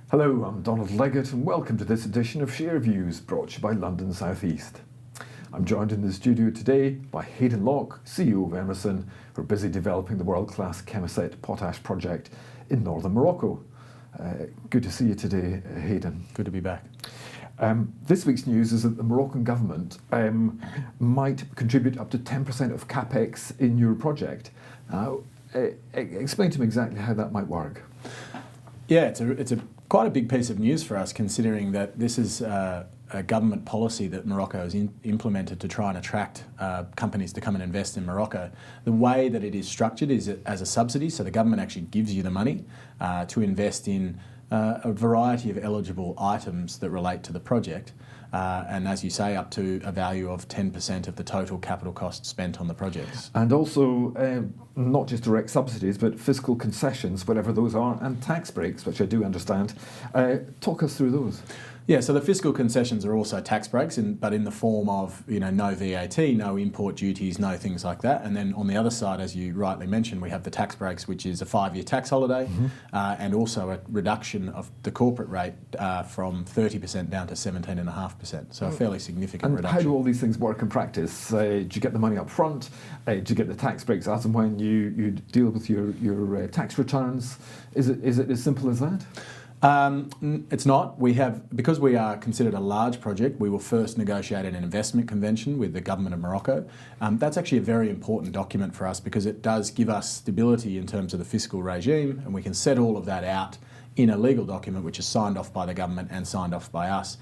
Hello, I'm Donald Leggett and welcome to this edition of Share Views brought to you by London South East. I'm joined in the studio today by Hayden Locke, CEO of Emmerson, who are busy developing the world-class Chemisette Potash project in Northern Morocco. Good to see you today, Hayden. Good to be back. This week's news is that the Moroccan Government might contribute up to 10% of capex in your project. Explain to me exactly how that might work. Yeah, it's quite a big piece of news for us, considering that this is a government policy that Morocco has implemented to try and attract companies to come and invest in Morocco. The way that it is structured is as a subsidy, so the government actually gives you the money to invest in a variety of eligible items that relate to the project. And as you say, up to a value of 10% of the total capital cost spent on the projects. And also, not just direct subsidies, but fiscal concessions, whatever those are, and tax breaks, which I do understand. Talk us through those. Yeah, so the fiscal concessions are also tax breaks, but in the form of no VAT, no import duties, no things like that. And then on the other side, as you rightly mentioned, we have the tax breaks, which is a 5-year tax holiday, and also a reduction of the corporate rate from 30% down to 17.5%. So a fairly significant reduction. How do all these things work in practice? Do you get the money up front? Do you get the tax breaks as and when you deal with your tax returns? Is it as simple as that? It's not. Because we are considered a large project, we will first negotiate an investment convention with the government of Morocco. That's actually a very important document for us because it does give us stability in terms of the fiscal regime, and we can set all of that out in a legal document which is signed off by the government and signed off by us.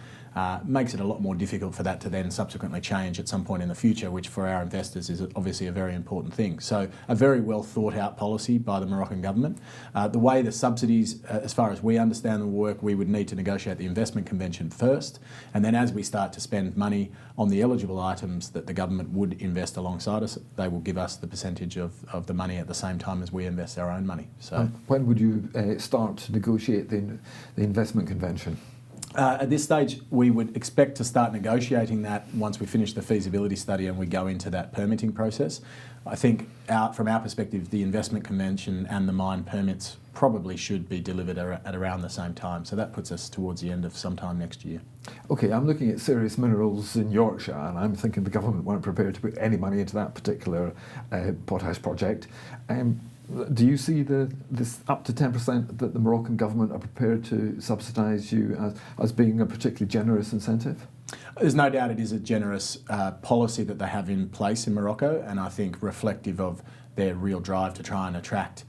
Makes it a lot more difficult for that to then subsequently change at some point in the future, which for our investors is obviously a very important thing. So a very well thought out policy by the Moroccan government. The way the subsidies, as far as we understand them, work, we would need to negotiate the investment convention first, and then as we start to spend money on the eligible items that the government would invest alongside us, they will give us the percentage of the money at the same time as we invest our own money. So when would you start to negotiate the investment convention? At this stage, we would expect to start negotiating that once we finish the feasibility study and we go into that permitting process. I think from our perspective, the investment convention and the mine permits probably should be delivered at around the same time. So that puts us towards the end of sometime next year. Okay, I'm looking at Serious Minerals in Yorkshire, and I'm thinking the government weren't prepared to put any money into that particular potash project. Do you see this up to 10% that the Moroccan government are prepared to subsidise you as being a particularly generous incentive? There's no doubt it is a generous policy that they have in place in Morocco, and I think reflective of their real drive to try and attract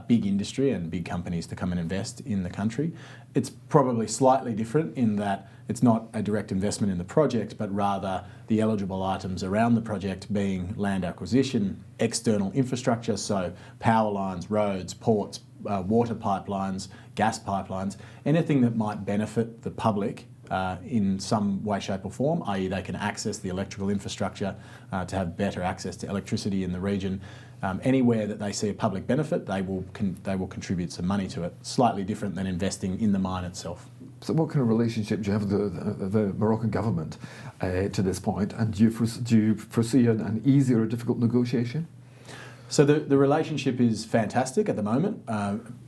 big industry and big companies to come and invest in the country. It's probably slightly different in that it's not a direct investment in the project, but rather the eligible items around the project being land acquisition, external infrastructure, so power lines, roads, ports, water pipelines, gas pipelines, anything that might benefit the public in some way, shape or form, i.e. they can access the electrical infrastructure to have better access to electricity in the region. Anywhere that they see a public benefit, they will contribute some money to it. Slightly different than investing in the mine itself. So what kind of relationship do you have with the Moroccan government to this point, and do you foresee an easy or a difficult negotiation? So the relationship is fantastic at the moment,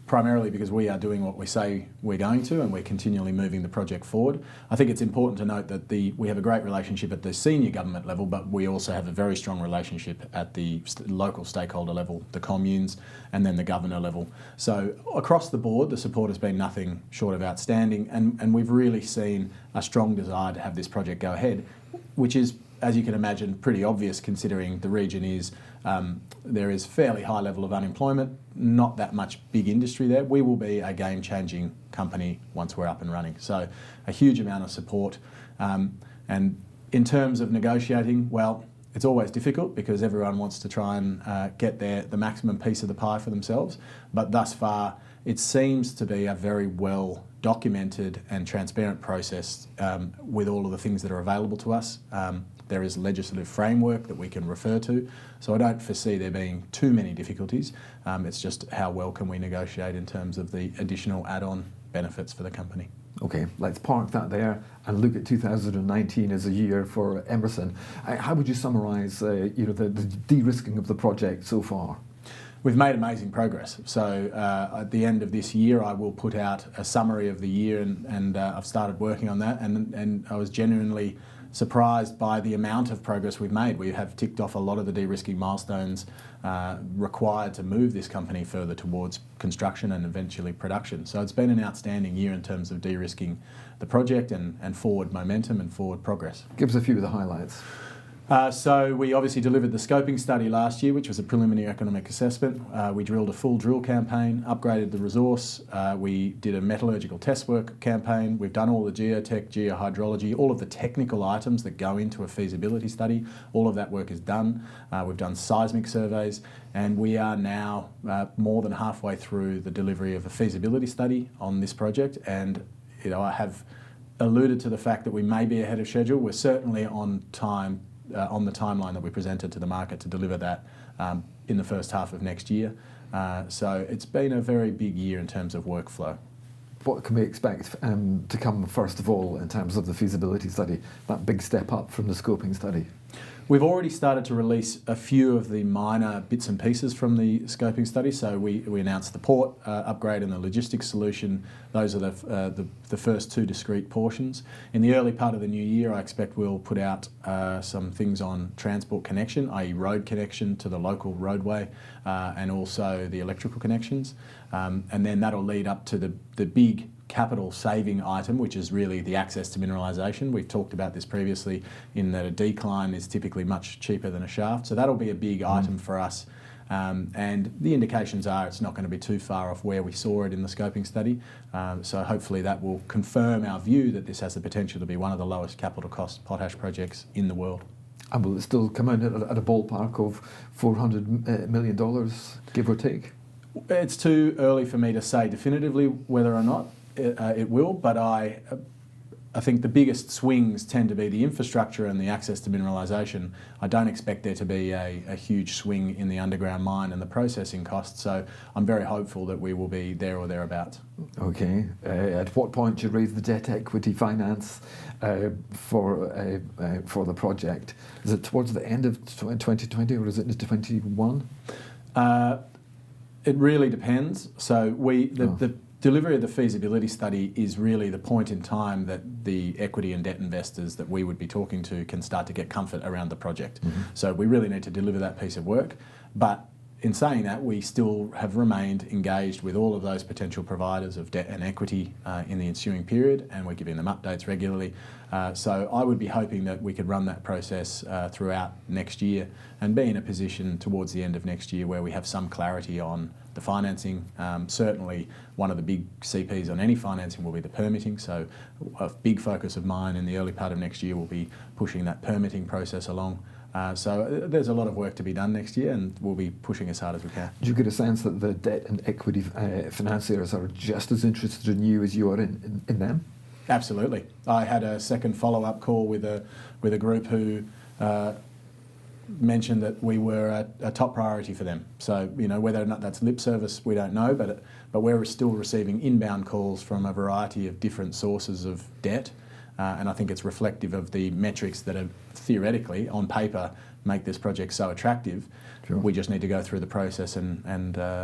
primarily because we are doing what we say we're going to, and we're continually moving the project forward. I think it's important to note that we have a great relationship at the senior government level, but we also have a very strong relationship at the local stakeholder level, the communes, and then the governor level. So across the board, the support has been nothing short of outstanding, and we've really seen a strong desire to have this project go ahead, which is, as you can imagine, pretty obvious considering the region is there is fairly high level of unemployment, not that much big industry there. We will be a game-changing company once we're up and running. So a huge amount of support. And in terms of negotiating, well, it's always difficult because everyone wants to try and get the maximum piece of the pie for themselves. But thus far, it seems to be a very well documented and transparent process with all of the things that are available to us. There is a legislative framework that we can refer to, so I don't foresee there being too many difficulties. It's just how well can we negotiate in terms of the additional add-on benefits for the company. Okay, let's park that there and look at 2019 as a year for Emmerson. How would you summarise the de-risking of the project so far? We've made amazing progress. So at the end of this year, I will put out a summary of the year, and I've started working on that. And I was genuinely surprised by the amount of progress we've made. We have ticked off a lot of the de-risking milestones required to move this company further towards construction and eventually production. So it's been an outstanding year in terms of de-risking the project and forward momentum and forward progress. Give us a few of the highlights. So we obviously delivered the scoping study last year, which was a preliminary economic assessment. We drilled a full drill campaign, upgraded the resource. We did a metallurgical test work campaign. We've done all the geotech, geohydrology, all of the technical items that go into a feasibility study. All of that work is done. We've done seismic surveys, and we are now more than halfway through the delivery of a feasibility study on this project. And I have alluded to the fact that we may be ahead of schedule. We're certainly on time. On the timeline that we presented to the market to deliver that in the first half of next year. So it's been a very big year in terms of workflow. What can we expect to come first of all in terms of the feasibility study, that big step up from the scoping study? We've already started to release a few of the minor bits and pieces from the scoping study. So we announced the port upgrade and the logistics solution. Those are the first two discrete portions. In the early part of the new year, I expect we'll put out some things on transport connection, i.e. road connection to the local roadway, and also the electrical connections. And then that'll lead up to the big capital saving item, which is really the access to mineralisation. We've talked about this previously in that a decline is typically much cheaper than a shaft. So that'll be a big item for us. And the indications are it's not going to be too far off where we saw it in the scoping study. So hopefully that will confirm our view that this has the potential to be one of the lowest capital cost potash projects in the world. And will it still come in at a ballpark of $400 million, give or take? It's too early for me to say definitively whether or not it will, but I think the biggest swings tend to be the infrastructure and the access to mineralisation. I don't expect there to be a huge swing in the underground mine and the processing costs, so I'm very hopeful that we will be there or thereabouts. Okay. At what point do you raise the debt equity finance for the project? Is it towards the end of 2020 or is it into 2021? It really depends. So the delivery of the feasibility study is really the point in time that the equity and debt investors that we would be talking to can start to get comfort around the project. Mm-hmm. So we really need to deliver that piece of work. But in saying that, we still have remained engaged with all of those potential providers of debt and equity in the ensuing period, and we're giving them updates regularly. So I would be hoping that we could run that process throughout next year and be in a position towards the end of next year where we have some clarity on the financing. Certainly one of the big CPs on any financing will be the permitting, so a big focus of mine in the early part of next year will be pushing that permitting process along. So there's a lot of work to be done next year, and we'll be pushing as hard as we can. Do you get a sense that the debt and equity financiers are just as interested in you as you are in them? Absolutely. I had a second follow-up call with a group who mentioned that we were a top priority for them. So, whether or not that's lip service, we don't know, but we're still receiving inbound calls from a variety of different sources of debt, and I think it's reflective of the metrics that are theoretically, on paper, make this project so attractive. Sure. We just need to go through the process and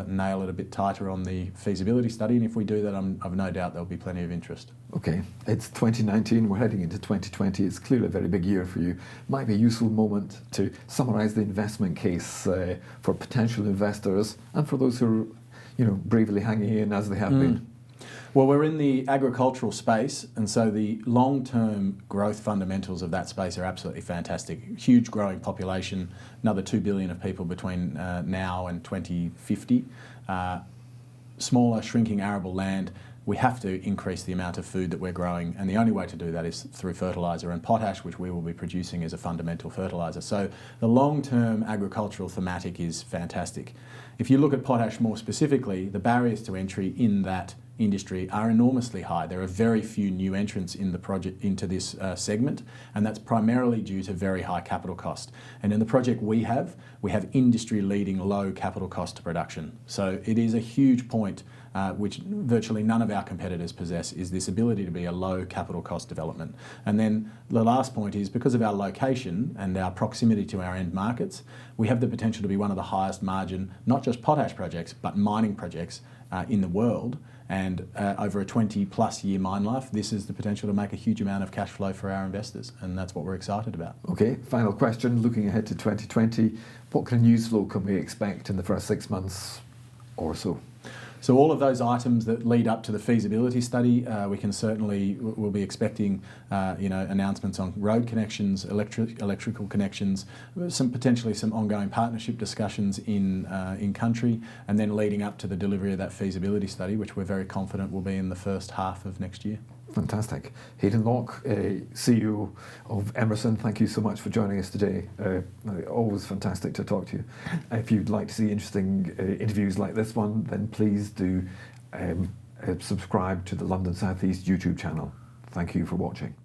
nail it a bit tighter on the feasibility study, and if we do that, I've no doubt there'll be plenty of interest. Okay, it's 2019, we're heading into 2020, it's clearly a very big year for you. Might be a useful moment to summarise the investment case for potential investors and for those who are bravely hanging in as they have been. Well, we're in the agricultural space, and so the long-term growth fundamentals of that space are absolutely fantastic. Huge growing population, another 2 billion of people between now and 2050. Smaller, shrinking arable land. We have to increase the amount of food that we're growing, and the only way to do that is through fertiliser, and potash, which we will be producing, is a fundamental fertiliser. So the long-term agricultural thematic is fantastic. If you look at potash more specifically, the barriers to entry in that industry are enormously high. There are very few new entrants in the project into this segment, and that's primarily due to very high capital cost. And in the project we have industry-leading low capital cost to production. So it is a huge point which virtually none of our competitors possess, is this ability to be a low capital cost development. And then the last point is, because of our location and our proximity to our end markets, we have the potential to be one of the highest margin, not just potash projects, but mining projects in the world. And over a 20+ year mine life, this is the potential to make a huge amount of cash flow for our investors, and that's what we're excited about. Okay, final question, looking ahead to 2020, what kind of news flow can we expect in the first 6 months or so? So all of those items that lead up to the feasibility study, we'll be expecting announcements on road connections, electrical connections, potentially some ongoing partnership discussions in country, and then leading up to the delivery of that feasibility study, which we're very confident will be in the first half of next year. Fantastic. Hayden Locke, CEO of Emmerson, thank you so much for joining us today. Always fantastic to talk to you. If you'd like to see interesting interviews like this one, then please do subscribe to the London South East YouTube channel. Thank you for watching.